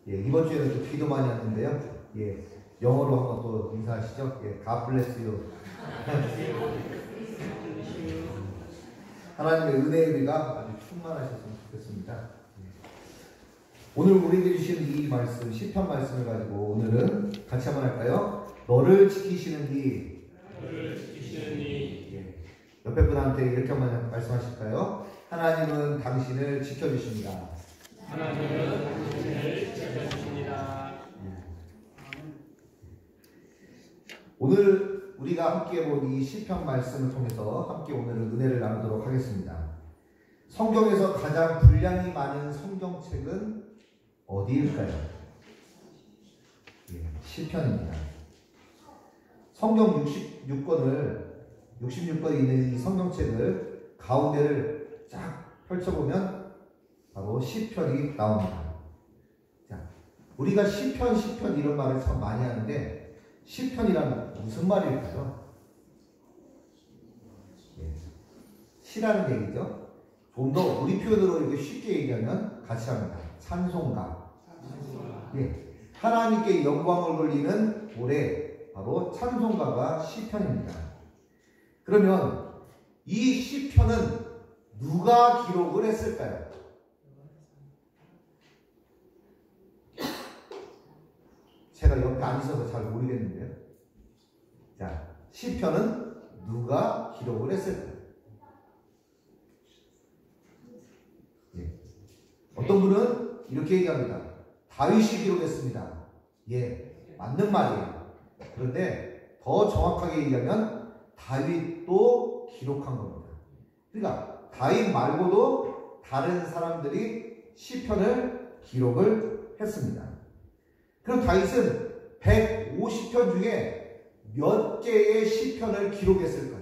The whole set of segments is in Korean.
예, 이번 주에는 또 비도 많이 왔는데요. 예, 영어로 한번 또 인사하시죠. 예, God bless you. 하나님의 은혜의 비가 아주 충만하셨으면 좋겠습니다. 오늘 우리들이 주신 이 말씀, 시편 말씀을 가지고 오늘은 같이 한번 할까요? 너를 지키시는 이. 예, 옆에 분한테 이렇게 한번 말씀하실까요? 하나님은 당신을 지켜주십니다. 하나님은 당신을 지켜주십니다. 오늘 우리가 함께 본 이 시편 말씀을 통해서 함께 오늘은 은혜를 나누도록 하겠습니다. 성경에서 가장 분량이 많은 성경책은 어디일까요? 예, 시편입니다. 성경 66권이 있는 이 성경책을 가운데를 쫙 펼쳐보면 바로 시편이 나옵니다. 자, 우리가 시편 이런 말을 참 많이 하는데 시편이란 무슨 말일까요? 예, 시라는 얘기죠. 좀 더 우리 표현으로 이렇게 쉽게 얘기하면 같이 합니다. 찬송가. 예, 하나님께 영광을 돌리는 노래, 바로 찬송가가 시편입니다. 그러면 이 시편은 누가 기록을 했을까요? 제가 옆에 안 있어서 잘 모르겠는데요. 자, 시편은 누가 기록을 했을까요? 예. 어떤 분은 이렇게 얘기합니다. 다윗이 기록했습니다. 예, 맞는 말이에요. 그런데 더 정확하게 얘기하면 다윗도 기록한 겁니다. 그러니까 다윗 말고도 다른 사람들이 시편을 기록을 했습니다. 그럼 다윗은 150편 중에 몇 개의 시편을 기록했을까요?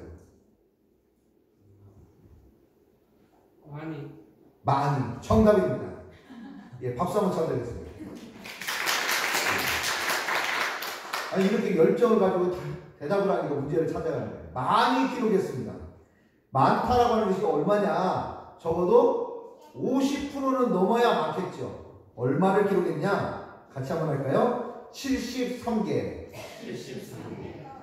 많이. 정답입니다. 예, 박수 한번 쳐드리겠습니다. 아니, 이렇게 열정을 가지고 대답을 하니까 문제를 찾아가는 거예요. 많이 기록했습니다. 많다라고 하는 것이 얼마냐? 적어도 50%는 넘어야 많겠죠. 얼마를 기록했냐? 같이 한번 할까요? 73개.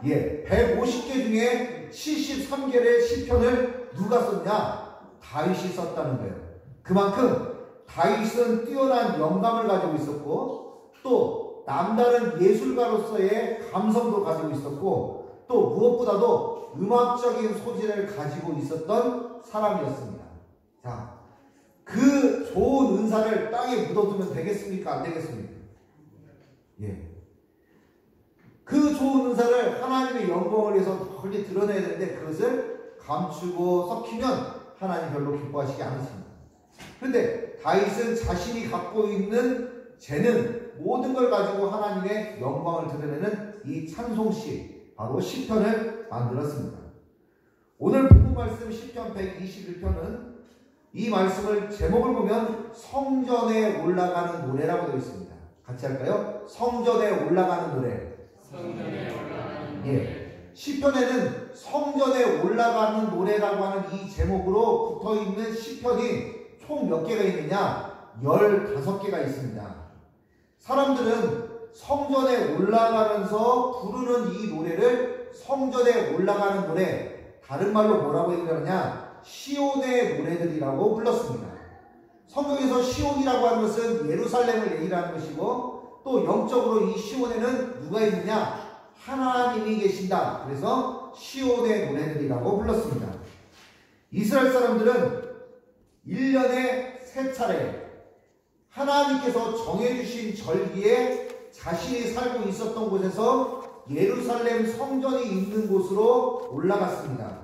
예, 150개 중에 73개의 시편을 누가 썼냐? 다윗이 썼다는 거예요. 그만큼 다윗은 뛰어난 영감을 가지고 있었고, 또 남다른 예술가로서의 감성도 가지고 있었고, 또 무엇보다도 음악적인 소질을 가지고 있었던 사람이었습니다. 자, 그 좋은 은사를 땅에 묻어두면 되겠습니까? 안 되겠습니까? 예. 그 좋은 은사를 하나님의 영광을 위해서 널리 드러내야 되는데 그것을 감추고 섞이면 하나님 별로 기뻐하시지 않으십니다. 그런데 다윗은 자신이 갖고 있는 재능, 모든 걸 가지고 하나님의 영광을 드러내는 이 찬송시, 바로 시편을 만들었습니다. 오늘 본문 말씀 시편 121편은 이 말씀을 제목을 보면 성전에 올라가는 노래라고 되어 있습니다. 같이 할까요? 성전에 올라가는 노래. 예, 시편에는 성전에 올라가는 노래라고 하는 이 제목으로 붙어있는 시편이 총 몇 개가 있느냐? 15개가 있습니다. 사람들은 성전에 올라가면서 부르는 이 노래를 성전에 올라가는 노래, 다른 말로 뭐라고 얘기하느냐? 시온의 노래들이라고 불렀습니다. 성경에서 시온이라고 하는 것은 예루살렘을 얘기하는 것이고, 또 영적으로 이 시온에는 누가 있느냐? 하나님이 계신다. 그래서 시온의 노래들이라고 불렀습니다. 이스라엘 사람들은 1년에 3차례 하나님께서 정해주신 절기에 자신이 살고 있었던 곳에서 예루살렘 성전이 있는 곳으로 올라갔습니다.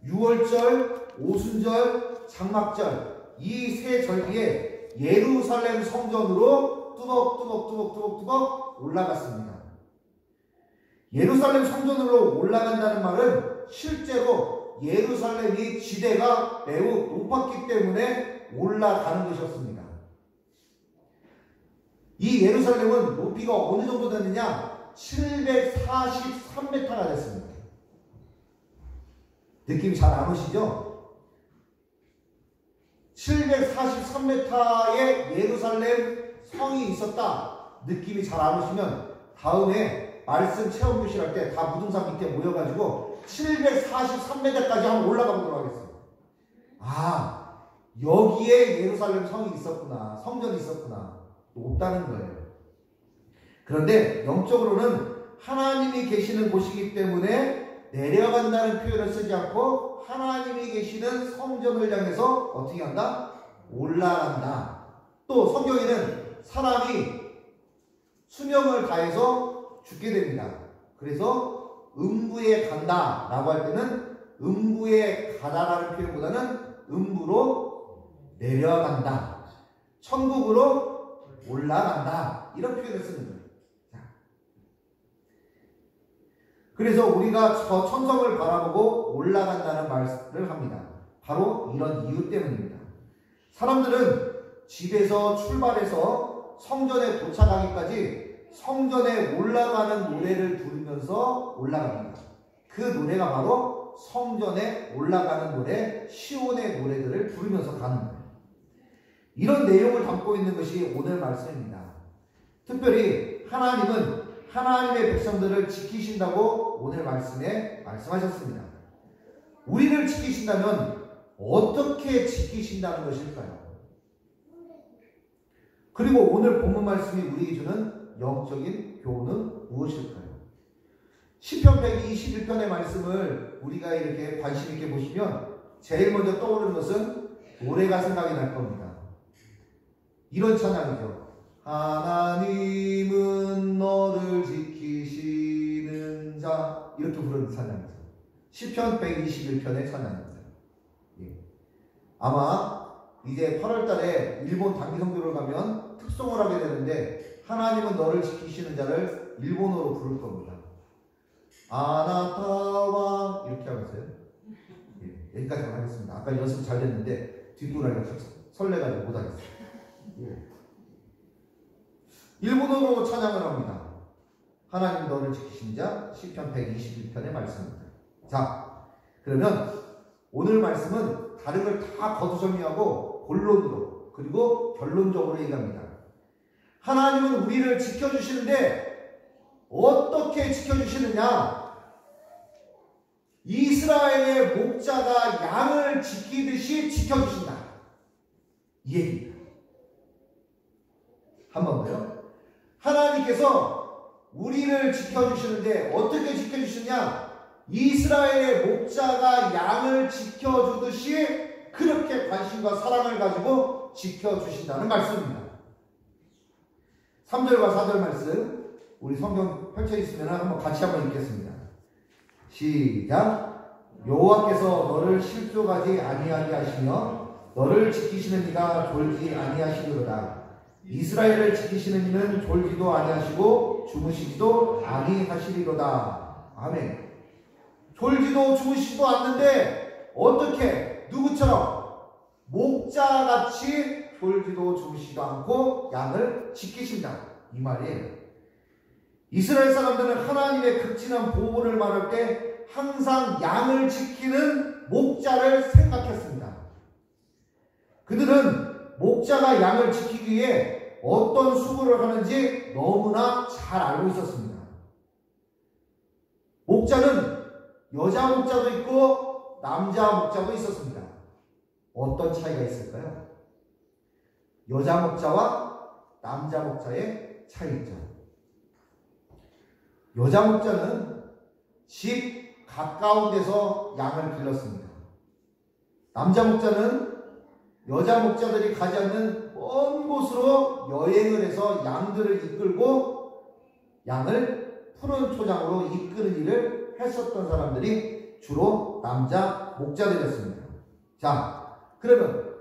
6월절, 오순절, 장막절, 이 세 절기에 예루살렘 성전으로 뚜벅뚜벅 올라갔습니다. 예루살렘 성전으로 올라간다는 말은 실제로 예루살렘이 지대가 매우 높았기 때문에 올라가는 것이었습니다. 이 예루살렘은 높이가 어느 정도 됐느냐? 743m가 됐습니다. 느낌이 잘 안 오시죠? 743m의 예루살렘 성이 있었다 느낌이 잘 안 오시면 다음에 말씀 체험 교실 할 때 다 무등산 밑에 모여가지고 743m까지 한번 올라가 보도록 하겠습니다. 아, 여기에 예루살렘 성이 있었구나, 성전이 있었구나, 높다는 거예요. 그런데 영적으로는 하나님이 계시는 곳이기 때문에 내려간다는 표현을 쓰지 않고 하나님이 계시는 성전을 향해서 어떻게 한다? 올라간다. 또 성경에는 사람이 수명을 다해서 죽게 됩니다. 그래서 음부에 간다 라고 할 때는 음부에 가다라는 표현보다는 음부로 내려간다, 천국으로 올라간다, 이런 표현을 쓰는 거예요. 그래서 우리가 저 천성을 바라보고 올라간다는 말을 합니다. 바로 이런 이유 때문입니다. 사람들은 집에서 출발해서 성전에 도착하기까지 성전에 올라가는 노래를 부르면서 올라갑니다. 그 노래가 바로 성전에 올라가는 노래, 시온의 노래들을 부르면서 가는 거예요. 이런 내용을 담고 있는 것이 오늘 말씀입니다. 특별히 하나님은 하나님의 백성들을 지키신다고 오늘 말씀에 말씀하셨습니다. 우리를 지키신다면 어떻게 지키신다는 것일까요? 그리고 오늘 본문 말씀이 우리에게 주는 영적인 교훈은 무엇일까요? 시편 121편의 말씀을 우리가 이렇게 관심 있게 보시면 제일 먼저 떠오르는 것은 노래가 생각이 날 겁니다. 이런 찬양이죠. 하나님은 너를 지키시는 자, 이렇게 부르는 찬양이죠. 시편 121편의 찬양입니다. 예. 아마 이제 8월달에 일본 단기 선교를 가면 특송을 하게 되는데 하나님은 너를 지키시는 자를 일본어로 부를 겁니다. 아나타와 이렇게 하면서요. 예. 여기까지만 하겠습니다. 아까 연습 잘 됐는데 뒷부분이 설레가지고 못하겠어요. 예. 일본어로 찬양을 합니다. 하나님 너를 지키신 자, 시편 121편의 말씀입니다. 자, 그러면 오늘 말씀은 다른 걸 다 거두정리하고 본론으로 그리고 결론적으로 얘기합니다. 하나님은 우리를 지켜주시는데 어떻게 지켜주시느냐? 이스라엘의 목자가 양을 지키듯이 지켜주신다, 이 얘기입니다. 한 번 더요. 하나님께서 우리를 지켜주시는데 어떻게 지켜주시냐? 이스라엘의 목자가 양을 지켜주듯이 그렇게 관심과 사랑을 가지고 지켜주신다는 말씀입니다. 3절과 4절 말씀 우리 성경 펼쳐 있으면 한번 같이 한번 읽겠습니다. 시작. 여호와께서 너를 실족하지 아니하게 하시며 너를 지키시는 이가 졸지 아니하시리로다. 이스라엘을 지키시는 이는 졸지도 아니하시고 주무시지도 아니하시리로다. 아멘. 졸지도 주무시지도 않는데 어떻게? 누구처럼? 목자같이 졸지도 주무시지도 않고 양을 지키신다, 이 말이에요. 이스라엘 사람들은 하나님의 극진한 보호를 말할 때 항상 양을 지키는 목자를 생각했습니다. 그들은 목자가 양을 지키기 위해 어떤 수고를 하는지 너무나 잘 알고 있었습니다. 목자는 여자 목자도 있고 남자 목자도 있었습니다. 어떤 차이가 있을까요? 여자 목자와 남자 목자의 차이죠. 여자 목자는 집 가까운 데서 양을 길렀습니다. 남자 목자는 여자 목자들이 가지 않는 먼 곳으로 여행을 해서 양들을 이끌고 양을 푸른 초장으로 이끄는 일을 했었던 사람들이 주로 남자 목자들이었습니다. 자, 그러면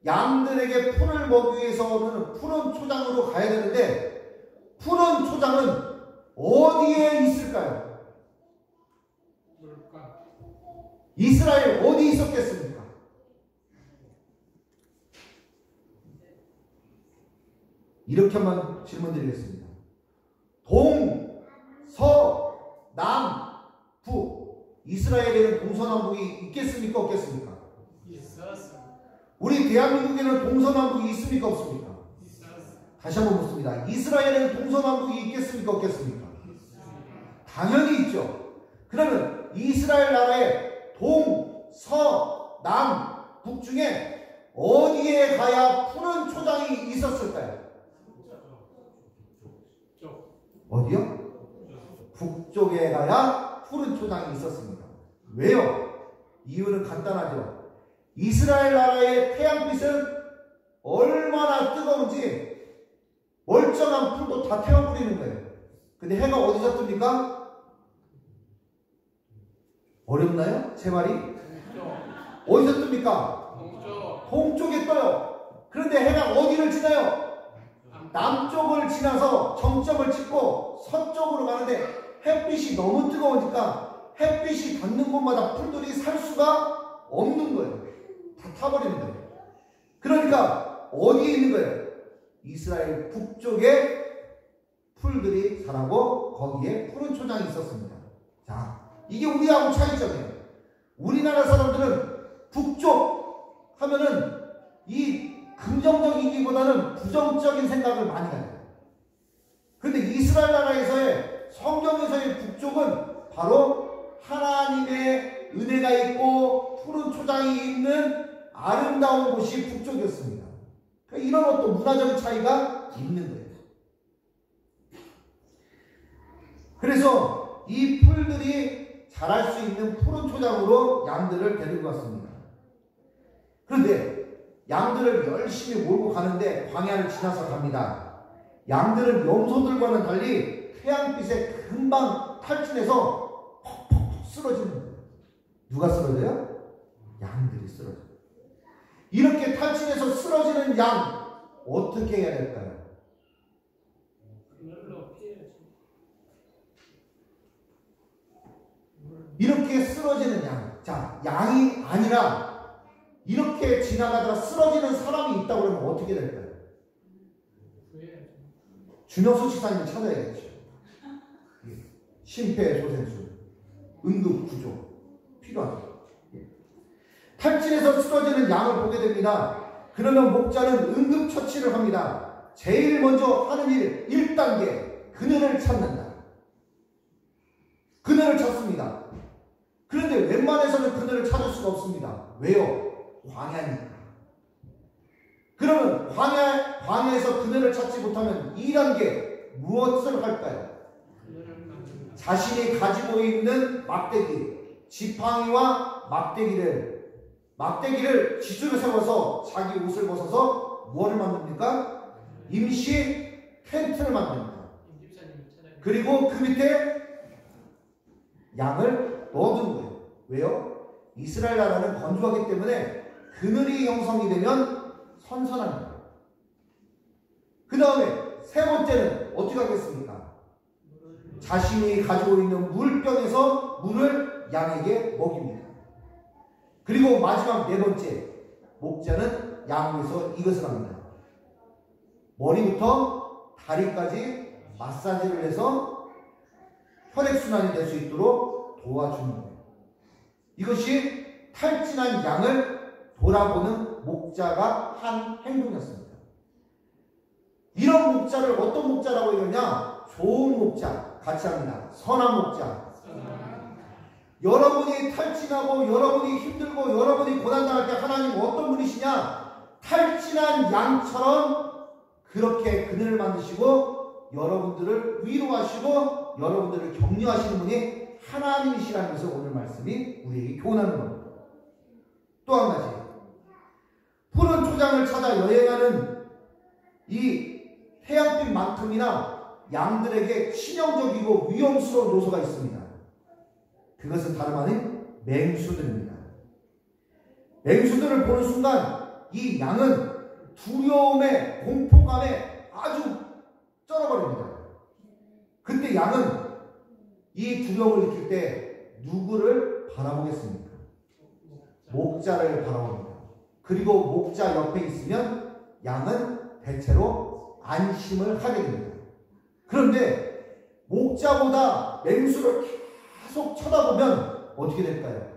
양들에게 풀을 먹기 위해서는 푸른 초장으로 가야 되는데 푸른 초장은 어디에 있을까요? 이스라엘 어디 있었겠습니까? 이렇게 한번 질문 드리겠습니다. 동, 서, 남, 북. 이스라엘에는 동서남북이 있겠습니까? 없겠습니까? 있었어. 우리 대한민국에는 동서남북이 있습니까? 없습니까? 있었어. 다시 한번 묻습니다. 이스라엘에는 동서남북이 있겠습니까? 없겠습니까? 당연히 있죠. 그러면 이스라엘 나라의 동, 서, 남, 북 중에 어디에 가야 푸른 초장이 있었을까요? 어디요? 북쪽에 가야 푸른 초장이 있었습니다. 왜요? 이유는 간단하죠. 이스라엘 나라의 태양빛은 얼마나 뜨거운지 멀쩡한 풀도 다 태워버리는 거예요. 근데 해가 어디서 뜹니까? 어렵나요? 제 말이? 어디서 뜹니까? 동쪽에 떠요. 그런데 해가 어디를 지나요? 남쪽을 지나서 정점을 찍고 서쪽으로 가는데 햇빛이 너무 뜨거우니까 햇빛이 닿는 곳마다 풀들이 살 수가 없는 거예요. 다 타버리는 거예요. 그러니까 어디에 있는 거예요? 이스라엘 북쪽에 풀들이 자라고 거기에 푸른 초장이 있었습니다. 자, 이게 우리하고 차이점이에요. 우리나라 사람들은 북쪽 하면은 이 긍정적이기보다는 부정적인 생각을 많이 해요. 그런데 이스라엘 나라에서의 성경에서의 북쪽은 바로 하나님의 은혜가 있고 푸른 초장이 있는 아름다운 곳이 북쪽이었습니다. 그러니까 이런 어떤 문화적인 차이가 있는 거예요. 그래서 이 풀들이 자랄 수 있는 푸른 초장으로 양들을 데리고 갔습니다. 그런데 양들을 열심히 몰고 가는데 광야를 지나서 갑니다. 양들은 염소들과는 달리 태양빛에 금방 탈진해서 퍽퍽 쓰러지는 거예요. 누가 쓰러져요? 양들이 쓰러져요. 이렇게 탈진해서 쓰러지는 양 어떻게 해야 될까요? 이렇게 쓰러지는 양. 자, 양이 아니라 이렇게 지나가다가 쓰러지는 사람이 있다고 그러면 어떻게 될까요? 준영수 치사님을 찾아야겠죠. 심폐소생술, 응급구조 필요하죠. 탈진해서 쓰러지는 양을 보게 됩니다. 그러면 목자는 응급처치를 합니다. 제일 먼저 하는 일 1단계 그늘을 찾는다. 그늘을 찾습니다. 그런데 웬만해서는 그늘을 찾을 수가 없습니다. 왜요? 광야니까. 그러면 광야에서 그늘을 찾지 못하면 2단계 무엇을 할까요? 자신이 가지고 있는 막대기, 지팡이와 막대기를 지주를 세워서 자기 옷을 벗어서 무엇을 만듭니까? 임시 텐트를 만듭니다. 그리고 그 밑에 양을 넣어두는 거예요. 왜요? 이스라엘 나라는 건조하기 때문에 그늘이 형성이 되면 선선한 거예요. 그 다음에 세 번째는 어떻게 하겠습니까? 자신이 가지고 있는 물병에서 물을 양에게 먹입니다. 그리고 마지막 네 번째, 목자는 양 위에서 이것을 합니다. 머리부터 다리까지 마사지를 해서 혈액순환이 될 수 있도록 도와주는 거예요. 이것이 탈진한 양을 돌아보는 목자가 한 행동이었습니다. 이런 목자를 어떤 목자라고 얘기하냐? 좋은 목자, 같이 합니다. 선한 목자. 여러분이 탈진하고 여러분이 힘들고 여러분이 고난당할 때 하나님 어떤 분이시냐? 탈진한 양처럼 그렇게 그늘을 만드시고 여러분들을 위로하시고 여러분들을 격려하시는 분이 하나님이시라는 것을 오늘 말씀이 우리에게 교훈하는 겁니다. 또 한 가지, 푸른 초장을 찾아 여행하는 이 태양빛만큼이나 양들에게 치명적이고 위험스러운 요소가 있습니다. 그것은 다름 아닌 맹수들입니다. 맹수들을 보는 순간 이 양은 두려움에 공포감에 아주 쩔어버립니다. 그때 양은 이 두려움을 느낄 때 누구를 바라보겠습니까? 목자를 바라봅니다. 그리고 목자 옆에 있으면 양은 대체로 안심을 하게 됩니다. 그런데 목자보다 맹수를 계속 쳐다보면 어떻게 될까요?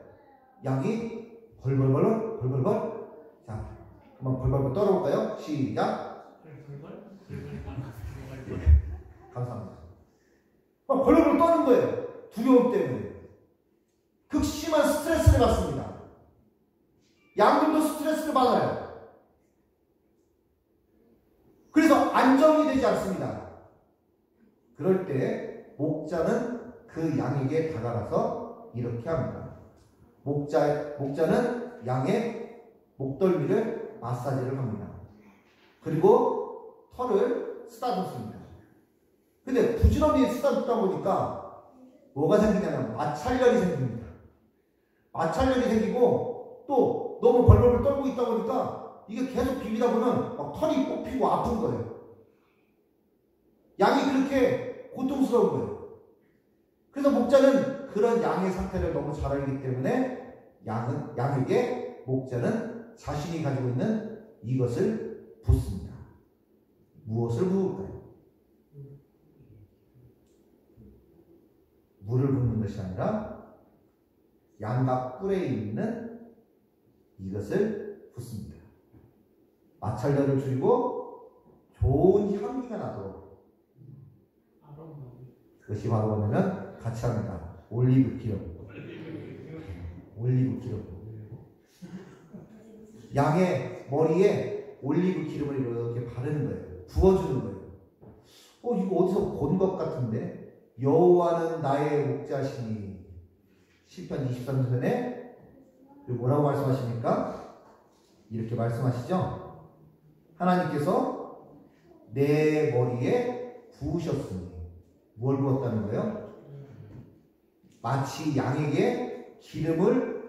양이 벌벌벌. 자, 한번 벌벌벌 떨어볼까요? 시작. 거예요. 두려움 때문에. 극심한 스트레스를 받습니다. 양들도 스트레스를 받아요. 그래서 안정이 되지 않습니다. 그럴 때 목자는 그 양에게 다가가서 이렇게 합니다. 목자는 양의 목덜미를 마사지를 합니다. 그리고 털을 쓰다듬습니다. 근데 부지런히 쓰다듬다 보니까 뭐가 생기냐면 마찰열이 생깁니다. 마찰열이 생기고 또 너무 벌벌 떨고 있다 보니까 이게 계속 비비다 보면 막 털이 뽑히고 아픈 거예요. 양이 그렇게 고통스러운 거예요. 그래서 목자는 그런 양의 상태를 너무 잘 알기 때문에 양에게 목자는 자신이 가지고 있는 이것을 붓습니다. 무엇을 부을까요? 물을 붓는 것이 아니라 양각 뿔에 있는 이것을 붓습니다. 마찰열을 줄이고 좋은 향기가 나도록. 그것이 바로 뭐냐면 같이 합니다. 올리브 기름. 올리브 기름. 양의 머리에 올리브 기름을 이렇게 바르는 거예요. 부어주는 거예요. 이거 어디서 본 것 같은데? 여호와는 나의 목자시니. 시편 23편에 뭐라고 말씀하십니까? 이렇게 말씀하시죠? 하나님께서 내 머리에 부으셨으니. 뭘 부었다는 거예요? 마치 양에게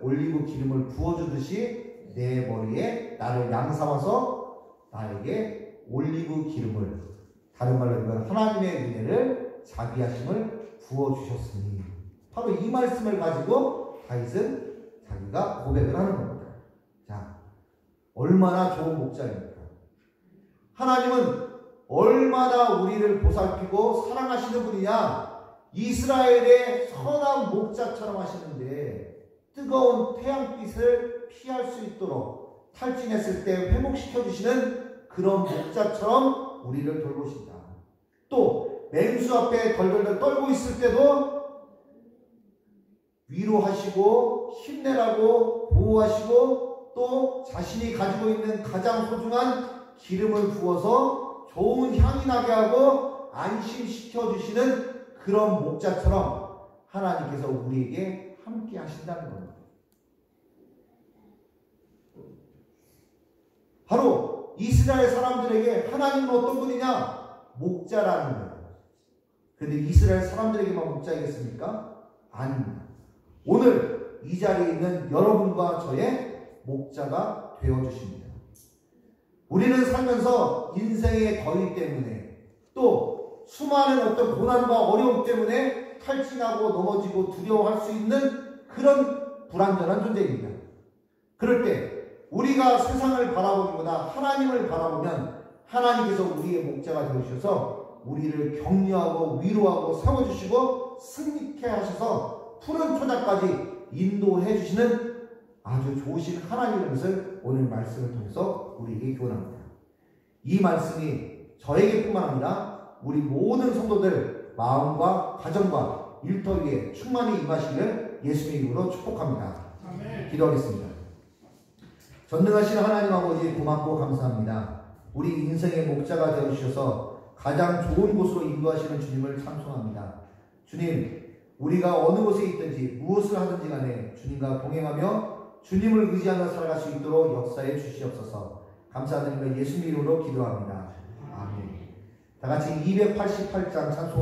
올리브 기름을 부어주듯이 내 머리에 나를 양 삼아서 나에게 올리브 기름을, 다른 말로 이건 하나님의 은혜를, 자비하심을 부어주셨으니. 바로 이 말씀을 가지고 다윗은 자기가 고백을 하는 겁니다. 자, 얼마나 좋은 목자입니까? 하나님은 얼마나 우리를 보살피고 사랑하시는 분이냐. 이스라엘의 선한 목자처럼 하시는데 뜨거운 태양빛을 피할 수 있도록 탈진했을 때 회복시켜 주시는 그런 목자처럼 우리를 돌보신다. 또 맹수 앞에 덜덜덜 떨고 있을 때도 위로하시고 힘내라고 보호하시고 또 자신이 가지고 있는 가장 소중한 기름을 부어서 좋은 향이 나게 하고 안심시켜 주시는 그런 목자처럼 하나님께서 우리에게 함께 하신다는 겁니다. 바로 이스라엘 사람들에게 하나님은 어떤 분이냐? 목자라는 거예요. 그런데 이스라엘 사람들에게만 목자이겠습니까? 아닙니다. 오늘 이 자리에 있는 여러분과 저의 목자가 되어주십니다. 우리는 살면서 인생의 거리 때문에 또 수많은 어떤 고난과 어려움 때문에 탈진하고 넘어지고 두려워할 수 있는 그런 불완전한 존재입니다. 그럴 때 우리가 세상을 바라보기보다 하나님을 바라보면 하나님께서 우리의 목자가 되어주셔서 우리를 격려하고 위로하고 세워주시고 승리케 하셔서 푸른 초장까지 인도해 주시는 아주 좋으신 하나님의 것을 오늘 말씀을 통해서 우리에게 교훈합니다. 이 말씀이 저에게뿐만 아니라 우리 모든 성도들 마음과 가정과 일터 위에 충만히 임하시기를 예수님의 이름으로 축복합니다. 아멘. 기도하겠습니다. 전능하신 하나님 아버지 고맙고 감사합니다. 우리 인생의 목자가 되어주셔서 가장 좋은 곳으로 인도하시는 주님을 찬송합니다. 주님, 우리가 어느 곳에 있든지 무엇을 하든지 간에 주님과 동행하며 주님을 의지하며 살아갈 수 있도록 역사해 주시옵소서. 감사드리며 예수님 이름으로 기도합니다. 아멘. 다 같이 288장 찬송합니다.